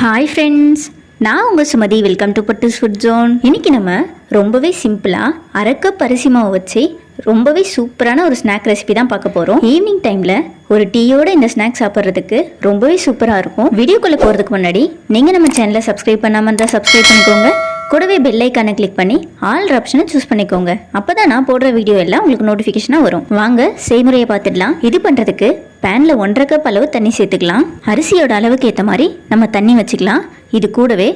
Hi friends, நான் உங்கள் Sumathi. Welcome to Pattu's food zone. இன்றைக்கி நம்ம ரொம்பவே சிம்பிளாக அரை கப் அரிசி மாவு வச்சு ரொம்பவே சூப்பரான ஒரு ஸ்நாக் ரெசிபி தான் பார்க்க போகிறோம். ஈவினிங் டைமில் ஒரு டீயோட இந்த ஸ்நாக் சாப்பிட்றதுக்கு ரொம்பவே சூப்பராக இருக்கும். வீடியோக்குள்ளே போகிறதுக்கு முன்னாடி நீங்கள் நம்ம சேனலை சப்ஸ்கிரைப் பண்ணாமல் இருந்தால் சப்ஸ்கிரைப் பண்ணிக்கோங்க. கூடவே பெல் ஐக்கானை கிளிக் பண்ணி ஆல் ஆப்ஷனை சூஸ் பண்ணிக்கோங்க. அப்போ தான் நான் போடுற வீடியோ எல்லாம் உங்களுக்கு நோட்டிஃபிகேஷனாக வரும். வாங்க செய்முறையை பார்த்துடலாம். இது பண்ணுறதுக்கு பேனில் 1.5 கப் அளவு தண்ணி சேர்த்துக்கலாம். அரிசியோட அளவுக்கு ஏற்ற மாதிரி நம்ம தண்ணி வச்சுக்கலாம். இது கூடவே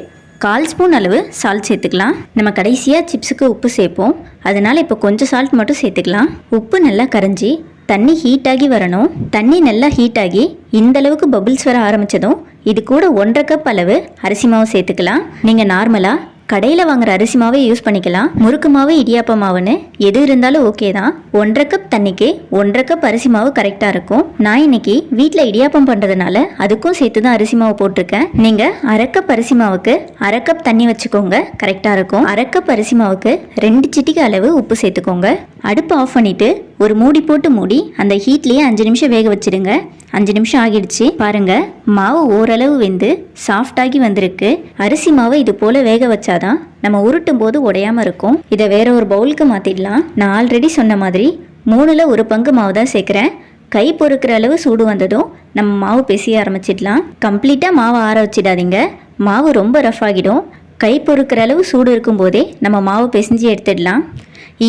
1/4 ஸ்பூன் அளவு சால்ட் சேர்த்துக்கலாம். நம்ம கடைசியாக சிப்ஸுக்கு உப்பு சேர்ப்போம், அதனால் இப்போ கொஞ்சம் சால்ட் மட்டும் சேர்த்துக்கலாம். உப்பு நல்லா கரைஞ்சி தண்ணி ஹீட்டாகி வரணும். தண்ணி நல்லா ஹீட்டாகி இந்த அளவுக்கு பபிள்ஸ் வர ஆரம்பித்ததும் இது கூட 1.5 கப் அளவு அரிசி மாவு சேர்த்துக்கலாம். நீங்கள் நார்மலாக கடையில் வாங்குற அரிசி மாவே யூஸ் பண்ணிக்கலாம். முறுக்கு மாவு, இடியாப்ப மாவுன்னு எது இருந்தாலும் ஓகே தான். 1.5 கப் தண்ணிக்கு 1.5 கப் அரிசி மாவு கரெக்டாக இருக்கும். நான் இன்னைக்கு வீட்டில் இடியாப்பம் பண்ணுறதுனால அதுக்கும் சேர்த்து தான் அரிசி மாவு போட்டிருக்கேன். நீங்கள் அரை கப் அரிசி மாவுக்கு அரை கப் தண்ணி வச்சுக்கோங்க, கரெக்டாக இருக்கும். அரை கப் அரிசி மாவுக்கு 2 சிட்டிகை அளவு உப்பு சேர்த்துக்கோங்க. அடுப்பு ஆஃப் பண்ணிவிட்டு ஒரு மூடி போட்டு மூடி அந்த ஹீட்லேயே 5 நிமிஷம் வேக வச்சிடுங்க. 5 நிமிஷம் ஆகிடுச்சு பாருங்க. மாவு ஓரளவு வெந்து சாஃப்டாகி வந்திருக்கு. அரிசி மாவை இது போல வேக வச்சாதான் நம்ம உருட்டும் போது உடையாம இருக்கும். இதை வேற ஒரு பவுலுக்கு மாத்திடலாம். நான் ஆல்ரெடி சொன்ன மாதிரி 3ல் 1 பங்கு மாவு தான் சேர்க்குறேன். கை பொறுக்கிற அளவு சூடு வந்ததும் நம்ம மாவு பிசைய ஆரம்பிச்சிடலாம். கம்ப்ளீட்டாக மாவை ஆற வச்சிடாதீங்க, மாவு ரொம்ப ரஃப் ஆகிடும். கை பொறுக்கிற அளவு சூடு இருக்கும் போதே நம்ம மாவு பிசைஞ்சு எடுத்துடலாம்.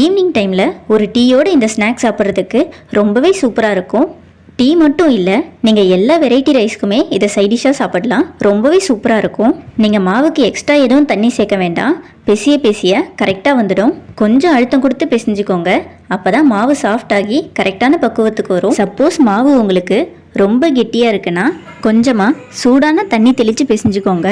ஈவினிங் டைமில் ஒரு டீயோடு இந்த ஸ்நாக்ஸ் சாப்பிட்றதுக்கு ரொம்பவே சூப்பராக இருக்கும். டீ மட்டும் இல்லை, நீங்கள் எல்லா வெரைட்டி ரைஸ்க்குமே இதை சைடிஷாக சாப்பிடலாம். ரொம்பவே சூப்பராக இருக்கும். நீங்கள் மாவுக்கு எக்ஸ்ட்ரா எதுவும் தண்ணி சேர்க்க வேண்டாம். பிசைய கரெக்டாக வந்துடும். கொஞ்சம் அழுத்தம் கொடுத்து பிசைஞ்சுக்கோங்க, அப்போ தான் மாவு சாஃப்டாகி கரெக்டான பக்குவத்துக்கு வரும். சப்போஸ் மாவு உங்களுக்கு ரொம்ப கெட்டியாக இருக்குன்னா கொஞ்சமாக சூடான தண்ணி தெளித்து பிசைஞ்சுக்கோங்க.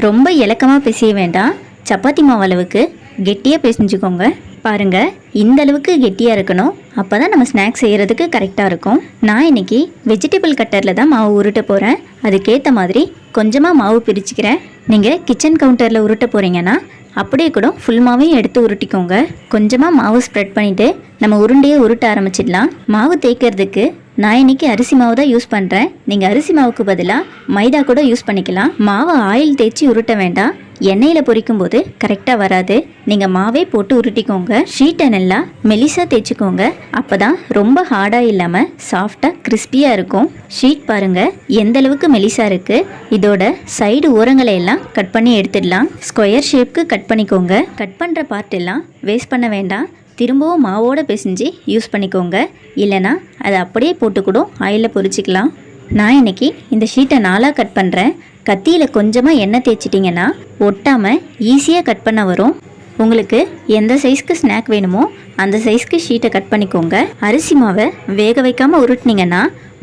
ரொம்ப இலக்கமாக பிசைய வேண்டாம். சப்பாத்தி மாவு அளவுக்கு கெட்டியாக பிசைஞ்சுக்கோங்க. பாருங்கள், இந்த அளவுக்கு கெட்டியாக இருக்கணும். அப்போ தான் நம்ம ஸ்நாக்ஸ் செய்கிறதுக்கு கரெக்டாக இருக்கும். நான் இன்றைக்கி வெஜிடபிள் கட்டரில் தான் மாவு உருட்ட போகிறேன். அதுக்கேற்ற மாதிரி கொஞ்சமாக மாவு பிரிச்சுக்கிறேன். நீங்கள் கிச்சன் கவுண்டரில் உருட்ட போகிறீங்கன்னா அப்படியே கூட ஃபுல் மாவையும் எடுத்து உருட்டிக்கோங்க. கொஞ்சமாக மாவு ஸ்ப்ரெட் பண்ணிவிட்டு நம்ம உருண்டையே உருட்ட ஆரம்பிச்சிடலாம். மாவு தேய்க்கிறதுக்கு நான் இன்றைக்கி அரிசி மாவு தான் யூஸ் பண்ணுறேன். நீங்கள் அரிசி மாவுக்கு பதிலாக மைதா கூட யூஸ் பண்ணிக்கலாம். மாவை ஆயில் தேய்ச்சி உருட்ட வேண்டாம், எண்ணெயில் பொரிக்கும் போது கரெக்டாக வராது. நீங்கள் மாவே போட்டு உருட்டிக்கோங்க. ஷீட்டை நல்லா மெலிசாக தேய்ச்சிக்கோங்க, அப்போ தான் ரொம்ப ஹார்டாக இல்லாமல் சாஃப்டாக கிறிஸ்பியாக இருக்கும். ஷீட் பாருங்கள் எந்த அளவுக்கு மெலிசாக இருக்குது. இதோட சைடு ஓரங்களை எல்லாம் கட் பண்ணி எடுத்துடலாம். ஸ்கொயர் ஷேப்க்கு கட் பண்ணிக்கோங்க. கட் பண்ணுற பார்ட் எல்லாம் வேஸ்ட் பண்ண வேண்டாம். திரும்பவும் மாவோடு பிசைஞ்சு யூஸ் பண்ணிக்கோங்க, இல்லைனா அதை அப்படியே போட்டு கூட ஆயிலில் பொரிச்சிக்கலாம். நான் இன்றைக்கி இந்த ஷீட்டை 4ஆக கட் பண்ணுறேன். கத்தியில் கொஞ்சமாக எண்ணெய் தேய்ச்சிட்டிங்கன்னா ஒட்டாமல் ஈஸியாக கட் பண்ண வரும். உங்களுக்கு எந்த சைஸ்க்கு ஸ்நாக் வேணுமோ அந்த சைஸ்க்கு ஷீட்டை கட் பண்ணிக்கோங்க. அரிசி மாவை வேக வைக்காமல் உருட்டினீங்கன்னா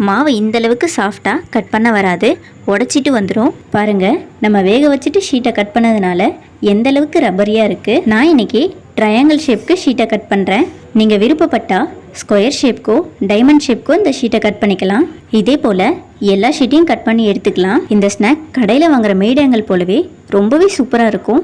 மாவு இந்தளவுக்கு சாஃப்டாக கட் பண்ண வராது, உடச்சிட்டு வந்துடும். பாருங்கள், நம்ம வேக வச்சுட்டு ஷீட்டை கட் பண்ணதுனால எந்த அளவுக்கு ரப்பரியாக இருக்குது. நான் இன்றைக்கி ட்ரையாங்கிள் ஷேப்க்கு ஷீட்டை கட் பண்ணுறேன். நீங்கள் விருப்பப்பட்டால் ஸ்கொயர் ஷேப்க்கோ டைமண்ட் ஷேப்க்கோ இந்த ஷீட்டை கட் பண்ணிக்கலாம். இதே போல் எல்லா ஷீட்டையும் கட் பண்ணி எடுத்துக்கலாம். இந்த ஸ்நாக் கடையில் வாங்குகிற மேடாங்கல் போலவே ரொம்பவே சூப்பராக இருக்கும்.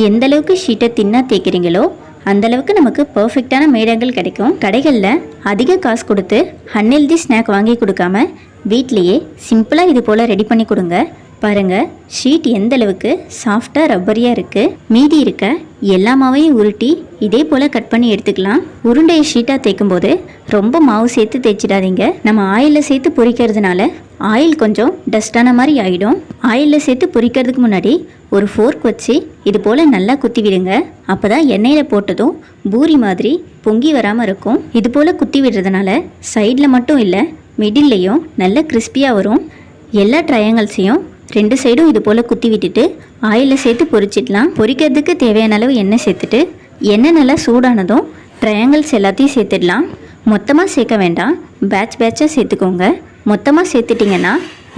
எந்த அளவுக்கு ஷீட்டை தின்னா தேய்க்கிறீங்களோ அந்தளவுக்கு நமக்கு பர்ஃபெக்டான மேடாங்கல் கிடைக்கும். கடைகளில் அதிக காசு கொடுத்து அன்ஹெல்தி ஸ்நாக் வாங்கி கொடுக்காம வீட்லேயே சிம்பிளாக இது போல் ரெடி பண்ணி கொடுங்க. பாருங்கள், ஷீட் எந்த அளவுக்கு சாஃப்டாக ரப்பரியாக இருக்குது. மீதி இருக்க எல்லா மாவையும் உருட்டி இதே போல் கட் பண்ணி எடுத்துக்கலாம். உருண்டையை ஷீட்டாக தேய்க்கும் போது ரொம்ப மாவு சேர்த்து தேய்ச்சிடாதீங்க. நம்ம ஆயிலில் சேர்த்து பொரிக்கிறதுனால ஆயில் கொஞ்சம் டஸ்டான மாதிரி ஆகிடும். ஆயிலில் சேர்த்து பொரிக்கிறதுக்கு முன்னாடி ஒரு ஃபோர்க் வச்சு இது போல் நல்லா குத்தி விடுங்க. அப்போ தான் எண்ணெயில் போட்டதும் பூரி மாதிரி பொங்கி வராமல் இருக்கும். இது போல் குத்தி விடுறதுனால சைடில் மட்டும் இல்லை, மிடில்லையும் நல்ல கிறிஸ்பியாக வரும். எல்லா ட்ரையாங்கிள்ஸையும் 2 சைடும் இது போல் குத்தி விட்டுட்டு ஆயிலில் சேர்த்து பொரிச்சிடலாம். பொரிக்கிறதுக்கு தேவையான அளவு எண்ணெய் சேர்த்துட்டு எண்ணெய் நல்லா சூடானதும் ட்ரையாங்கிள்ஸ் எல்லாத்தையும் சேர்த்துடலாம். மொத்தமாக சேர்க்க வேண்டாம், பேட்சாக சேர்த்துக்கோங்க. மொத்தமாக சேர்த்துட்டிங்கன்னா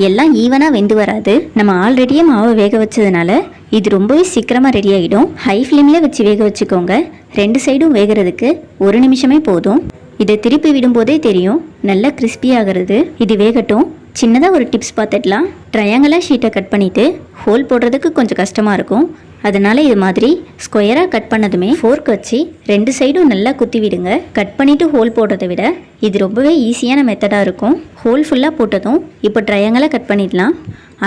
எல்லாம் ஈவனாக வெந்து வராது. நம்ம ஆல்ரெடியே மாவை வேக வச்சதுனால இது ரொம்பவே சீக்கிரமாக ரெடி ஆகிடும். ஹை ஃப்ளேமில் வச்சு வேக வச்சுக்கோங்க. 2 சைடும் வேகிறதுக்கு 1 நிமிஷமே போதும். இதை திருப்பி விடும்போதே தெரியும் நல்லா கிறிஸ்பி ஆகிறது. இது வேகட்டும். சின்னதாக ஒரு டிப்ஸ் பார்த்துடலாம். ட்ரையாங்கலாக ஷீட்டை கட் பண்ணிவிட்டு ஹோல் போடுறதுக்கு கொஞ்சம் கஷ்டமாக இருக்கும். அதனால் இது மாதிரி ஸ்கொயராக கட் பண்ணதுமே ஃபோர்க் வச்சு 2 சைடும் நல்லா குத்தி விடுங்க. கட் பண்ணிவிட்டு ஹோல் போடுறதை விட இது ரொம்பவே ஈஸியான மெத்தடாக இருக்கும். ஹோல் ஃபுல்லாக போட்டதும் இப்போ ட்ரையாங்கலாக கட் பண்ணிடலாம்.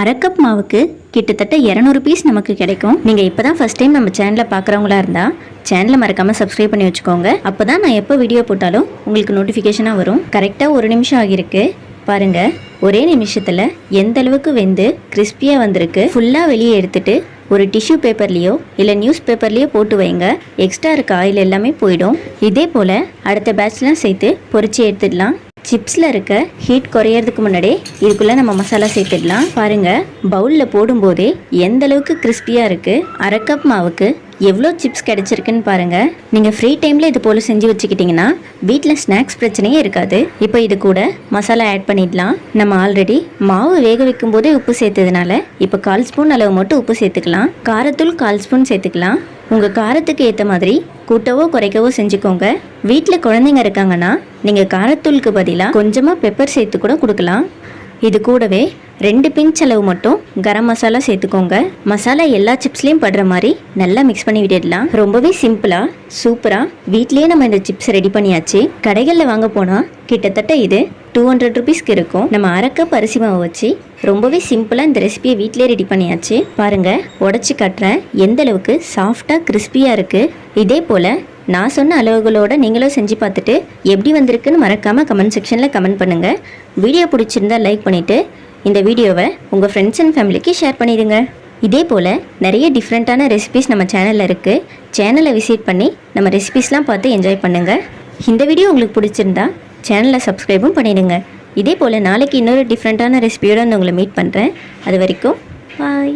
1/2 கப் மாவுக்கு கிட்டத்தட்ட 200 பீஸ் நமக்கு கிடைக்கும். நீங்கள் இப்போ தான் ஃபஸ்ட் டைம் நம்ம சேனலை பார்க்குறவங்களா இருந்தால் சேனலை மறக்காமல் சப்ஸ்கிரைப் பண்ணி வச்சுக்கோங்க. அப்போ தான் நான் எப்போ வீடியோ போட்டாலும் உங்களுக்கு நோட்டிஃபிகேஷனாக வரும். கரெக்டாக 1 நிமிஷம் ஆகியிருக்கு. பாருங்கள், ஒரே நிமிஷத்தில் எந்த அளவுக்கு வெந்து கிறிஸ்பியாக வந்திருக்கு. ஃபுல்லாக வெளியே எடுத்துட்டு ஒரு டிஷ்யூ பேப்பர்லேயோ இல்லை நியூஸ் பேப்பர்லேயோ போட்டு வைங்க. எக்ஸ்ட்ரா இருக்க ஆயில் எல்லாமே போயிடும். இதே போல் அடுத்த பேட்ச்லாம் சேர்த்து பொரிச்சு எடுத்துடலாம். சிப்ஸில் இருக்க ஹீட் குறையிறதுக்கு முன்னாடியே இதுக்குள்ளே நம்ம மசாலா சேர்த்துடலாம். பாருங்கள், பவுலில் போடும்போதே எந்த அளவுக்கு கிறிஸ்பியாக இருக்குது. 1/2 கப் மாவுக்கு எவ்வளோ சிப்ஸ் கிடைச்சிருக்குன்னு பாருங்கள். நீங்கள் ஃப்ரீ டைமில் இது போல் செஞ்சு வச்சுக்கிட்டிங்கன்னா வீட்டில் ஸ்நாக்ஸ் பிரச்சனையே இருக்காது. இப்போ இது கூட மசாலா ஆட் பண்ணிடலாம். நம்ம ஆல்ரெடி மாவு வேக வைக்கும் போதே உப்பு சேர்த்ததுனால இப்போ 1/4 ஸ்பூன் அளவு மட்டும் உப்பு சேர்த்துக்கலாம். காரத்தூள் 1/4 ஸ்பூன் சேர்த்துக்கலாம். உங்கள் காரத்துக்கு ஏற்ற மாதிரி கூட்டவோ குறைக்கவோ செஞ்சுக்கோங்க. வீட்டில் குழந்தைங்க இருக்காங்கன்னா நீங்கள் காரத்தூளுக்கு பதிலாக கொஞ்சமாக பெப்பர் சேர்த்து கூட கொடுக்கலாம். இது கூடவே 2 பிஞ்ச் அளவு மட்டும் கரம் மசாலா சேர்த்துக்கோங்க. மசாலா எல்லா சிப்ஸ்லேயும் படுற மாதிரி நல்லா மிக்ஸ் பண்ணி விட்டுடலாம். ரொம்பவே சிம்பிளாக சூப்பராக வீட்லேயே நம்ம இந்த சிப்ஸ் ரெடி பண்ணியாச்சு. கடைகளில் வாங்க போனால் கிட்டத்தட்ட இது 200 ருபீஸ்க்கு இருக்கும். நம்ம 1/2 கப் அரிசி மாவை வச்சு ரொம்பவே சிம்பிளாக இந்த ரெசிபியை வீட்டிலே ரெடி பண்ணியாச்சு. பாருங்கள், உடச்சி காட்டுறேன் எந்த அளவுக்கு சாஃப்டாக கிறிஸ்பியாக இருக்குது. இதே போல் நான் சொன்ன அளவுகளோடு நீங்களும் செஞ்சு பார்த்துட்டு எப்படி வந்திருக்குன்னு மறக்காமல் கமெண்ட் செக்ஷனில் கமெண்ட் பண்ணுங்கள். வீடியோ பிடிச்சிருந்தா லைக் பண்ணிவிட்டு இந்த வீடியோவை உங்கள் ஃப்ரெண்ட்ஸ் அண்ட் ஃபேமிலிக்கு ஷேர் பண்ணிடுங்க. இதே போல் நிறைய டிஃப்ரெண்ட்டான ரெசிபிஸ் நம்ம சேனலில் இருக்குது. சேனலை விசிட் பண்ணி நம்ம ரெசிபிஸ்லாம் பார்த்து என்ஜாய் பண்ணுங்கள். இந்த வீடியோ உங்களுக்கு பிடிச்சிருந்தா சேனலை சப்ஸ்கிரைபும் பண்ணிடுங்க. இதே போல் நாளைக்கு இன்னொரு டிஃப்ரெண்ட்டான ரெசிபியோடு வந்து உங்களை மீட் பண்ணுறேன். அது வரைக்கும் பாய்.